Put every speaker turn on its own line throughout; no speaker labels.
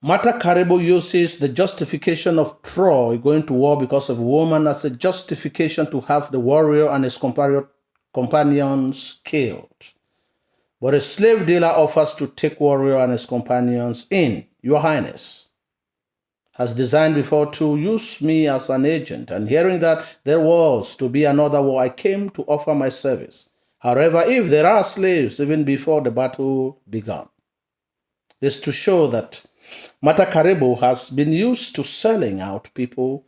Mata Caribou uses the justification of Troy going to war because of a woman as a justification to have the warrior and his companions killed. But a slave dealer offers to take warrior and his companions in. Your Highness has designed before to use me as an agent, and hearing that there was to be another war, I came to offer my service. However, if there are slaves even before the battle began, this to show that Mata Caribou has been used to selling out people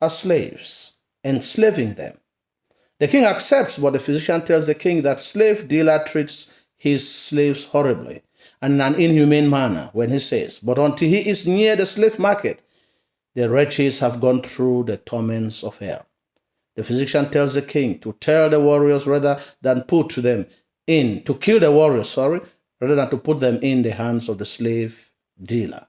as slaves, enslaving them. The king accepts, but the physician tells the king that slave dealer treats his slaves horribly and in an inhumane manner when he says, but until he is near the slave market, the wretches have gone through the torments of hell. The physician tells the king to tell the warriors rather than put them in, to kill the warriors, rather than to put them in the hands of the slave dealer.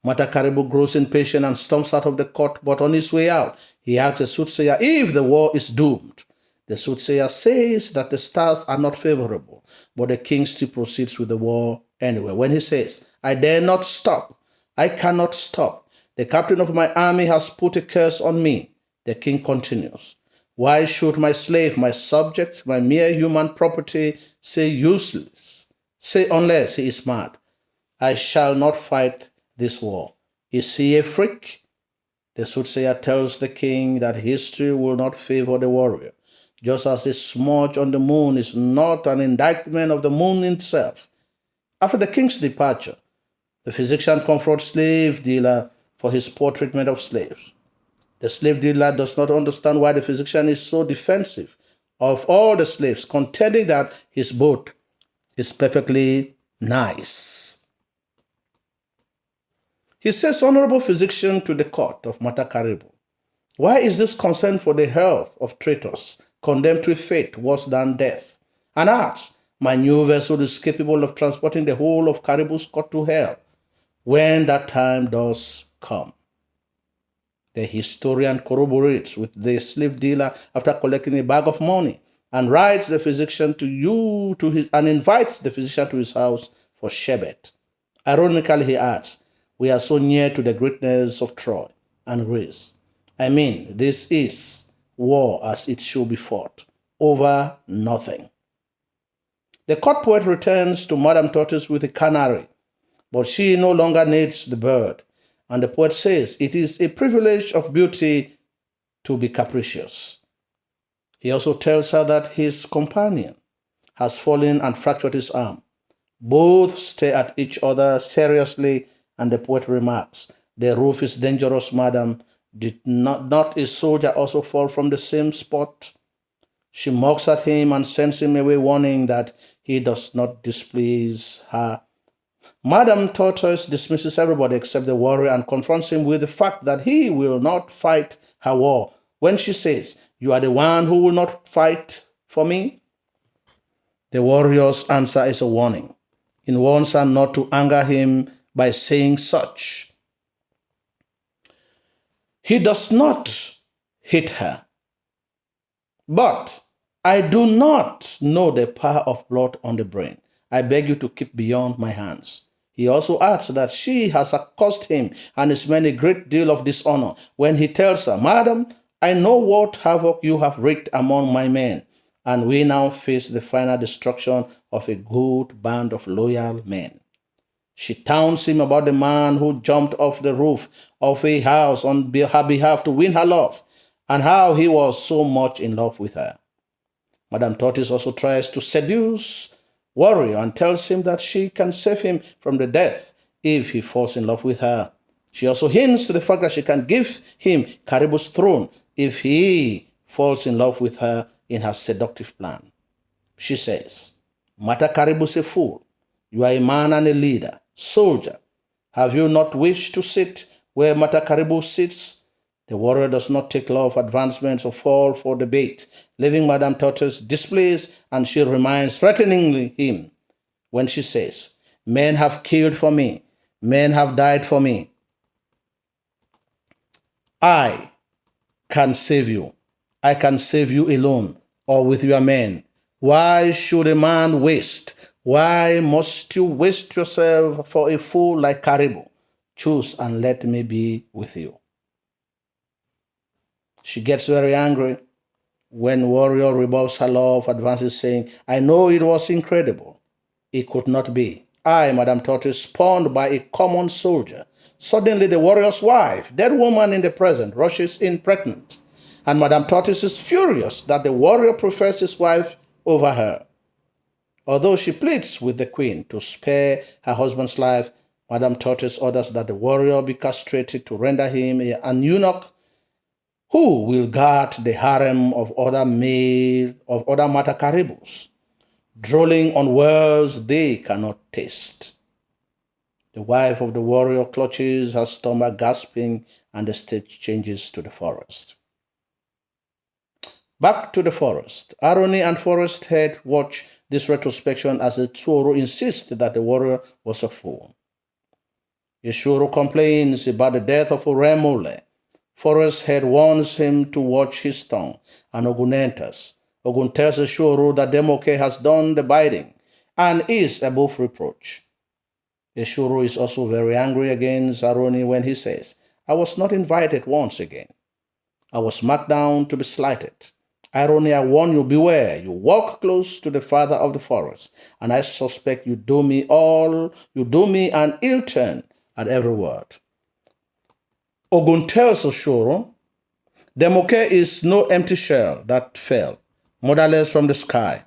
Mata Caribou grows impatient and storms out of the court, but on his way out, he asks the soothsayer if the war is doomed. The soothsayer says that the stars are not favorable, but the king still proceeds with the war anyway. When he says, I dare not stop, I cannot stop. The captain of my army has put a curse on me. The king continues, why should my slave, my subject, my mere human property say useless? Say unless he is mad. I shall not fight this war. Is he a freak? The soothsayer tells the king that history will not favor the warrior, just as a smudge on the moon is not an indictment of the moon itself. After the king's departure, the physician confronts slave dealer for his poor treatment of slaves. The slave dealer does not understand why the physician is so defensive of all the slaves, contending that his boat is perfectly nice. He says, Honorable physician, to the court of Mata Caribou, why is this concern for the health of traitors condemned to a fate worse than death? And asks, my new vessel is capable of transporting the whole of Caribou's court to hell when that time does come. The historian corroborates with the slave dealer after collecting a bag of money and writes the physician and invites the physician to his house for sherbet. Ironically, he adds, we are so near to the greatness of Troy and Greece. I mean, this is war as it should be fought, over nothing. The court poet returns to Madame Tortoise with a canary, but she no longer needs the bird. And the poet says, it is a privilege of beauty to be capricious. He also tells her that his companion has fallen and fractured his arm. Both stare at each other seriously, and the poet remarks, the roof is dangerous, madam. Did not a soldier also fall from the same spot? She mocks at him and sends him away, warning that he does not displease her. Madame Tortoise dismisses everybody except the warrior and confronts him with the fact that he will not fight her war. When she says, you are the one who will not fight for me? The warrior's answer is a warning. He warns her not to anger him by saying such. He does not hit her. But I do not know the power of blood on the brain. I beg you to keep beyond my hands. He also adds that she has accosted him and his men a great deal of dishonor when he tells her, Madam, I know what havoc you have wreaked among my men, and we now face the final destruction of a good band of loyal men. She taunts him about the man who jumped off the roof of a house on her behalf to win her love, and how he was so much in love with her. Madame Tortoise also tries to seduce warrior and tells him that she can save him from the death if he falls in love with her. She also hints to the fact that she can give him Caribou's throne if he falls in love with her in her seductive plan. She says, Mata Caribou's a fool. You are a man and a leader, soldier. Have you not wished to sit where Mata Caribou sits? The warrior does not take love advancements or fall for the bait, leaving Madame Tortoise displeased, and she reminds threateningly him when she says, men have killed for me, men have died for me. I can save you. I can save you alone or with your men. Why should a man waste Why must you waste yourself for a fool like Caribou? Choose and let me be with you. She gets very angry when warrior rebuffs her love, advances saying, I know it was incredible. It could not be. I, Madame Tortoise, spawned by a common soldier. Suddenly the warrior's wife, dead woman in the present, rushes in pregnant. And Madame Tortoise is furious that the warrior prefers his wife over her. Although she pleads with the queen to spare her husband's life, Madame Tortoise orders that the warrior be castrated to render him an eunuch who will guard the harem of other Mata Caribous, drooling on words they cannot taste. The wife of the warrior clutches her stomach, gasping, and the stage changes to the forest. Back to the forest. Aroni and Forest Head watch this retrospection as Etsuro insists that the warrior was a fool. Eshuro complains about the death of Uremule. Forest Head warns him to watch his tongue, and Ogun enters. Ogun tells Eshuro that Demoke has done the bidding and is above reproach. Eshuro is also very angry against Aroni when he says, I was not invited once again. I was marked down to be slighted. Irony, I warn you, beware. You walk close to the father of the forest, and I suspect you do me an ill turn at every word. Ogun tells Oshoro, Demoke is no empty shell that fell, motherless from the sky.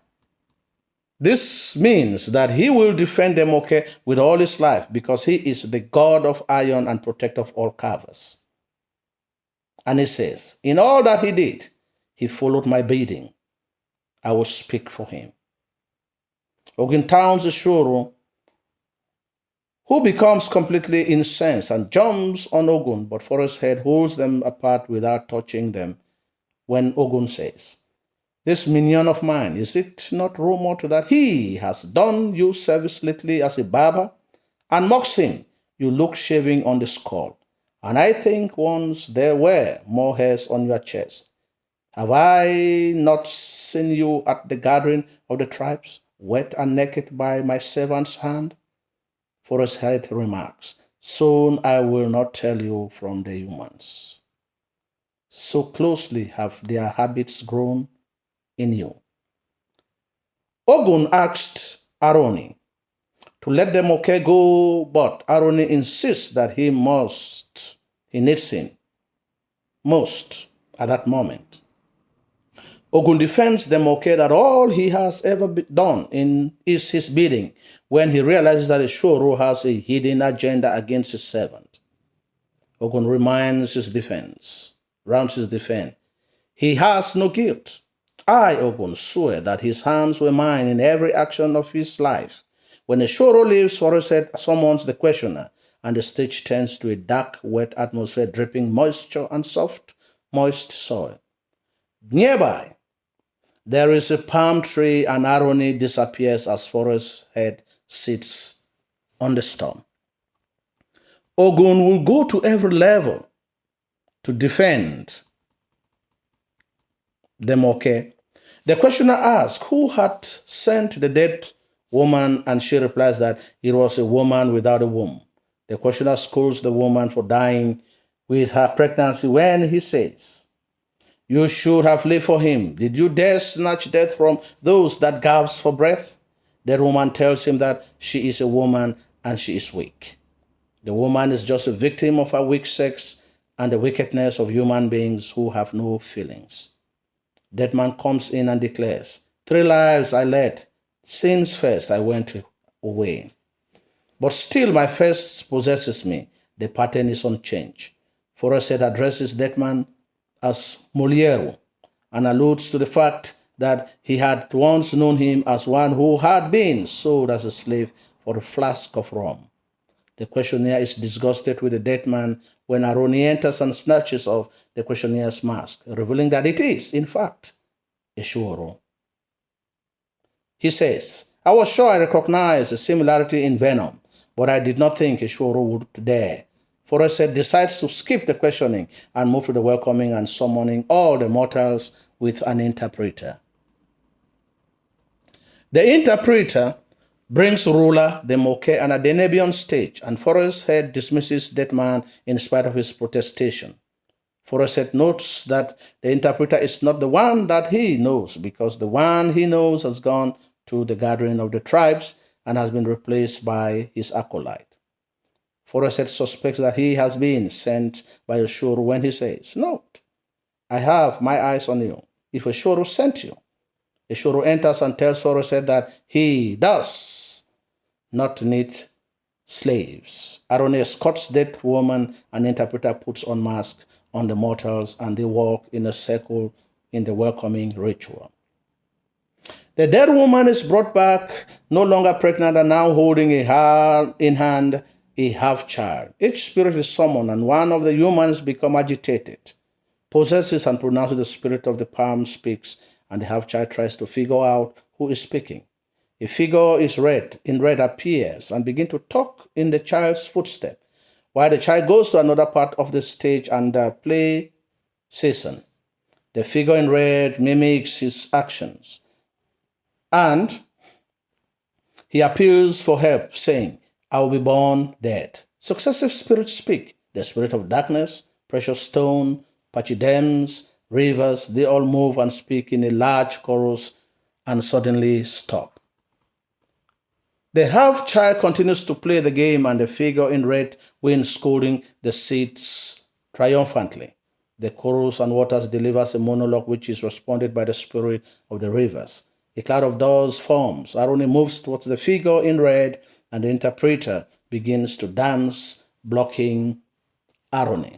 This means that he will defend Demoke with all his life because he is the god of iron and protector of all carvers. And he says, in all that he did, he followed my bidding. I will speak for him. Ogun taunts Eshuro, who becomes completely incensed and jumps on Ogun, but Forest Head holds them apart without touching them when Ogun says, this minion of mine, is it not rumored that he has done you service lately as a barber? And mocks him, you look shaving on the skull. And I think once there were more hairs on your chest. Have I not seen you at the gathering of the tribes, wet and naked by my servant's hand? Forest Head remarks, soon I will not tell you from the humans. So closely have their habits grown in you. Ogun asked Aroni to let Demoke go, but Aroni insists that he needs him most at that moment. Ogun defends Demoke that all he has ever done is his bidding when he realizes that Eshuro has a hidden agenda against his servant. Ogun rounds his defense. He has no guilt. I, Ogun, swear that his hands were mine in every action of his life. When Eshuro leaves, Forest Head summons the questioner, and the stage turns to a dark, wet atmosphere dripping moisture and soft, moist soil. Nearby, there is a palm tree, and Aroni disappears as Forest Head sits on the storm. Ogun will go to every level to defend Demoke. The questioner asks who had sent the dead woman, and she replies that it was a woman without a womb. The questioner scolds the woman for dying with her pregnancy when he says, you should have lived for him. Did you dare snatch death from those that gasp for breath? The woman tells him that she is a woman and she is weak. The woman is just a victim of her weak sex and the wickedness of human beings who have no feelings. Dead man comes in and declares, 3 lives I led. Since first I went away. But still my first possesses me. The pattern is unchanged. Forest Head addresses dead man as Moliero and alludes to the fact that he had once known him as one who had been sold as a slave for a flask of rum. The questionnaire is disgusted with the dead man when Aroni enters and snatches off the questionnaires' mask, revealing that it is, in fact, Eshuro. He says, I was sure I recognized a similarity in venom, but I did not think Eshuro would dare. Forest Head decides to skip the questioning and move to the welcoming and summoning all the mortals with an interpreter. The interpreter brings ruler, the Moke, and Adenebe on stage, and forest head dismisses that man in spite of his protestation. Forest head notes that the interpreter is not the one that he knows, because the one he knows has gone to the gathering of the tribes and has been replaced by his acolyte. Forest head suspects that he has been sent by Oshoro when he says, "Note, I have my eyes on you. If Oshoro sent you," Oshoro enters and tells Forest head that he does not need slaves. Aaron escorts that woman, and the interpreter puts on mask on the mortals, and they walk in a circle in the welcoming ritual. The dead woman is brought back, no longer pregnant, and now holding in hand a half-child. Each spirit is summoned, and one of the humans become agitated, possesses and pronounces the spirit of the palm speaks, and the half-child tries to figure out who is speaking. A figure in red appears and begins to talk in the child's footstep, while the child goes to another part of the stage and play season. The figure in red mimics his actions, and he appeals for help, saying, "I will be born dead." Successive spirits speak. The spirit of darkness, precious stone, pachydems, rivers, they all move and speak in a large chorus and suddenly stop. The half-child continues to play the game, and the figure in red wins, scolding the seats triumphantly. The chorus and waters delivers a monologue which is responded by the spirit of the rivers. A cloud of doors forms. Aroni moves towards the figure in red, and the interpreter begins to dance, blocking Aroni.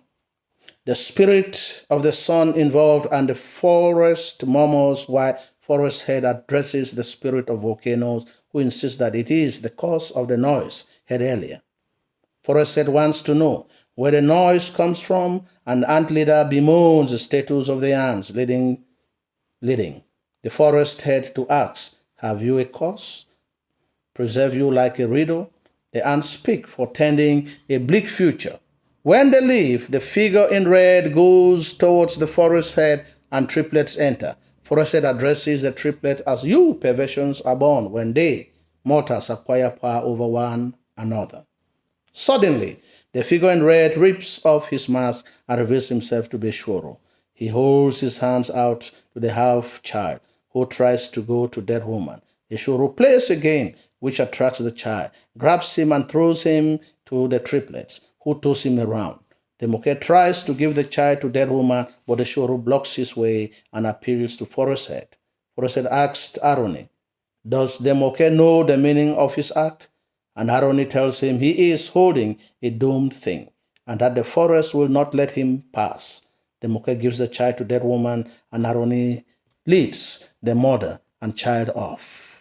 The spirit of the sun involved, and the forest murmurs while Forest head addresses the spirit of volcanoes, who insists that it is the cause of the noise heard earlier. Forest head wants to know where the noise comes from, and ant leader bemoans the status of the ants leading. The forest head to ask, "Have you a cause? Preserve you like a riddle?" The ants speak, foretending a bleak future. When they leave, the figure in red goes towards the forest head, and triplets enter. Forest head addresses the triplet as, "You perversions are born when they, mortals, acquire power over one another." Suddenly, the figure in red rips off his mask and reveals himself to be Shoro. He holds his hands out to the half-child, who tries to go to dead woman. The Shoro plays a game which attracts the child, grabs him and throws him to the triplets, who toss him around. The Moke tries to give the child to dead woman, but the Shoro blocks his way and appeals to Forest head. Forest head asks Aroni, "Does the Moke know the meaning of his act?" And Aroni tells him he is holding a doomed thing, and that the forest will not let him pass. The Moke gives the child to dead woman, and Aroni leads the mother and child off.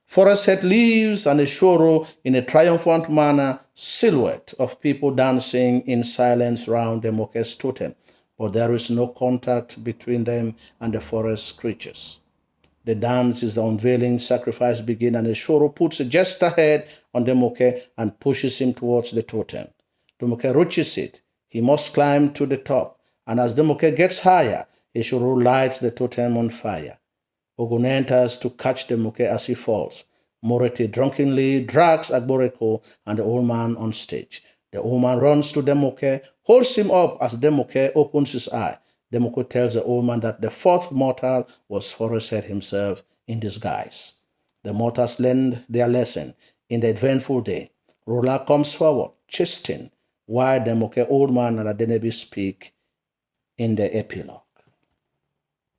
Forest head leaves, and a Shoro, in a triumphant manner, silhouette of people dancing in silence round the Moke's totem, but there is no contact between them and the forest creatures. The dance is the unveiling, sacrifice begins, and a Shoro puts a jester head on the Moke and pushes him towards the totem. The Moke reaches it. He must climb to the top, and as the Moke gets higher, a Shoro lights the totem on fire. Ogun enters to catch the Moke as he falls. Morete drunkenly drags Agboreko and the old man on stage. The old man runs to the Moke, holds him up as the Moke opens his eye. The Moke tells the old man that the fourth mortal was Forest head himself in disguise. The mortals learned their lesson in the eventful day. Rula comes forward, chasing, while the Moke old man and Adenebi speak in the epilogue.